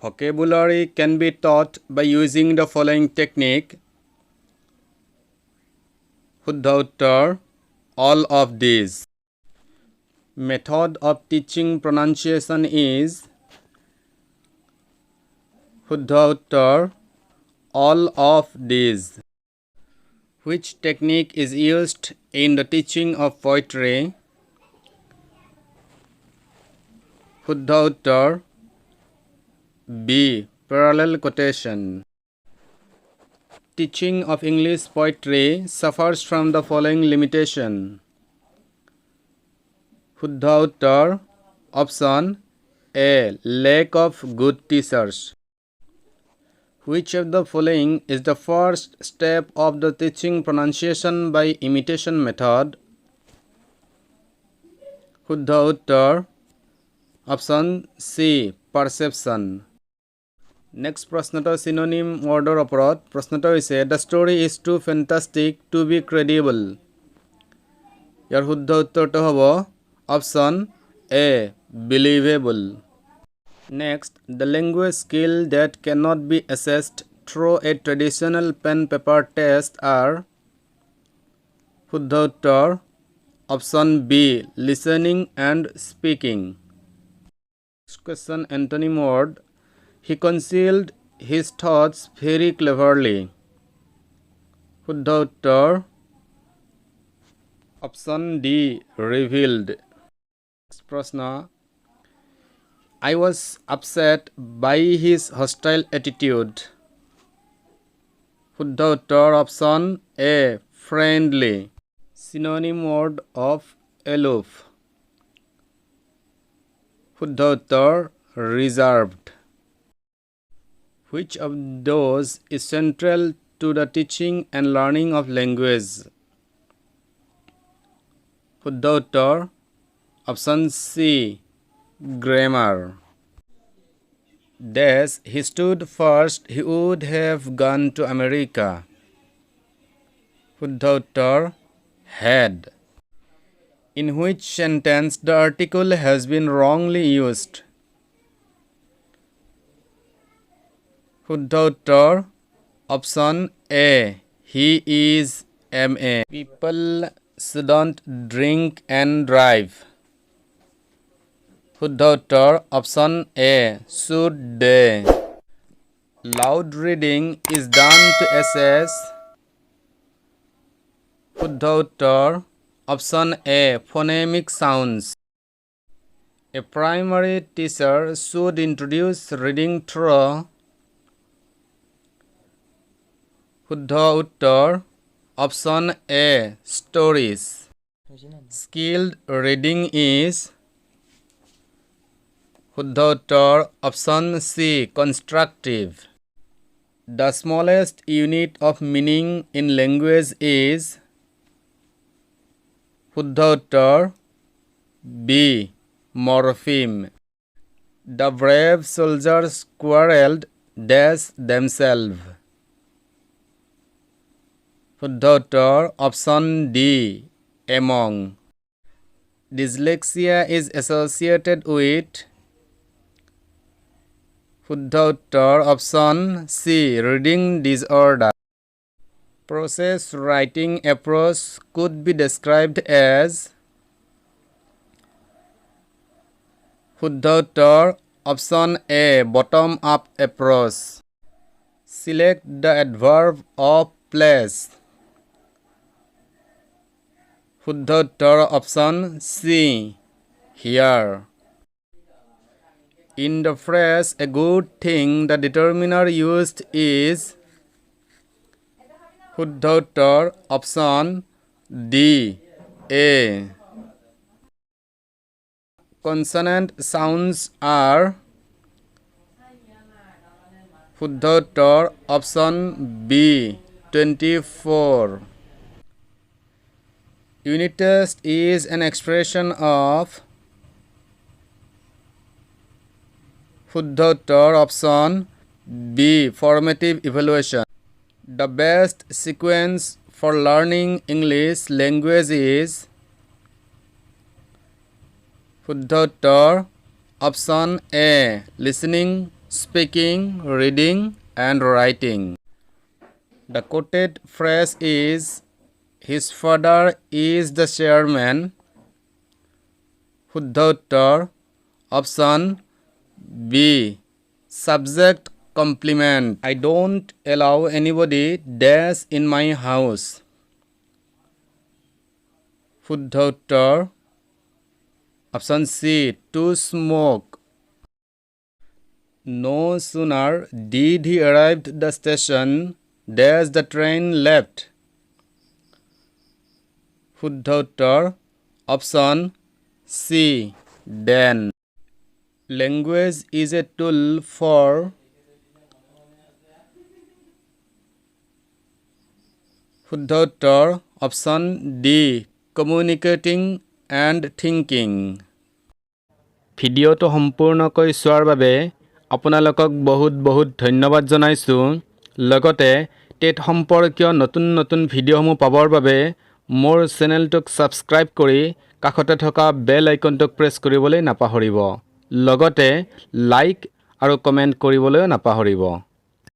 Vocabulary can be taught by using the following technique. Shuddha uttar, all of these. Method of teaching pronunciation is Shuddha uttar, all of these. Which technique is used in the teaching of poetry? Shuddha uttar, B. Parallel quotation. Teaching of English poetry suffers from the following limitation. Shuddha uttar, option A. Lack of good teachers. Which of the following is the first step of the teaching pronunciation by imitation method? Shuddha uttar, option C. Perception. Next প্ৰশ্নটো synonym wordৰ ওপৰত প্ৰশ্নটো হৈছে the story is too fantastic to be credible. ইয়াৰ শুদ্ধ উত্তৰটো হ'ব option A. Believable. Next, the language skill that cannot be assessed through a traditional pen paper test are শুদ্ধ উত্তৰ option B. Listening and speaking. Next question, antonym word. He concealed his thoughts very cleverly. শুদ্ধ উত্তৰ option D. Revealed. Next প্ৰশ্ন. I was upset by his hostile attitude. শুদ্ধ উত্তৰ option A. Friendly. Synonym word of aloof. শুদ্ধ উত্তৰ reserved. Which of those is central to the teaching and learning of language? শুদ্ধ উত্তৰ option C. Grammar. Dash, he stood first, he would have gone to America. শুদ্ধ উত্তৰ had. In which sentence the article has been wrongly used? শুদ্ধ উত্তৰ option A. He is MA. People shouldn't drink and drive. শুদ্ধ উত্তৰ option A. Should they? Loud reading is done to assess. শুদ্ধ উত্তৰ option A. Phonemic sounds. A primary teacher should introduce reading through. শুদ্ধ উত্তৰ option A. Stories. Skilled reading is. শুদ্ধ উত্তৰ option C. Constructive. The smallest unit of meaning in language is. শুদ্ধ উত্তৰ B. Morpheme. The brave soldiers quarreled dash themselves. শুদ্ধ উত্তৰ option D. Among. Dyslexia is associated with. শুদ্ধ উত্তৰ option C. Reading disorder. Process writing approach could be described as. শুদ্ধ উত্তৰ option A. Bottom up approach. Select the adverb of place. শুদ্ধ উত্তৰ option C. Here. In the phrase a good thing, the determiner used is. শুদ্ধ উত্তৰ option D. A. Consonant sounds are. শুদ্ধ উত্তৰ option B. 24. Unit test is an expression of. শুদ্ধ উত্তৰ option B. Formative evaluation. The best sequence for learning English language is. শুদ্ধ উত্তৰ option A. Listening, speaking, reading, and writing. The quoted phrase is, his father is the chairman. শুদ্ধ উত্তৰ option B subject complement. I don't allow anybody dash in my house. শুদ্ধ উত্তৰ option C to smoke. No sooner did he arrived the station dash the train left. শুদ্ধ উত্তৰ option C then. Language is a tool for শুদ্ধ উত্তৰ option D communicating and thinking. ভিডিঅ'টো সম্পূৰ্ণকৈ চোৱাৰ বাবে আপোনালোকক বহুত বহুত ধন্যবাদ জনাইছোঁ। লগতে টেট সম্পৰ্কীয় নতুন নতুন ভিডিঅ'সমূহ পাবৰ বাবে মোৰ চেনেলটোক ছাবস্ক্ৰাইব কৰি কাষতে থকা বেল আইকনটোক প্ৰেছ কৰিবলৈ নাপাহৰিব। লগতে লাইক আৰু কমেণ্ট কৰিবলৈও নাপাহৰিব।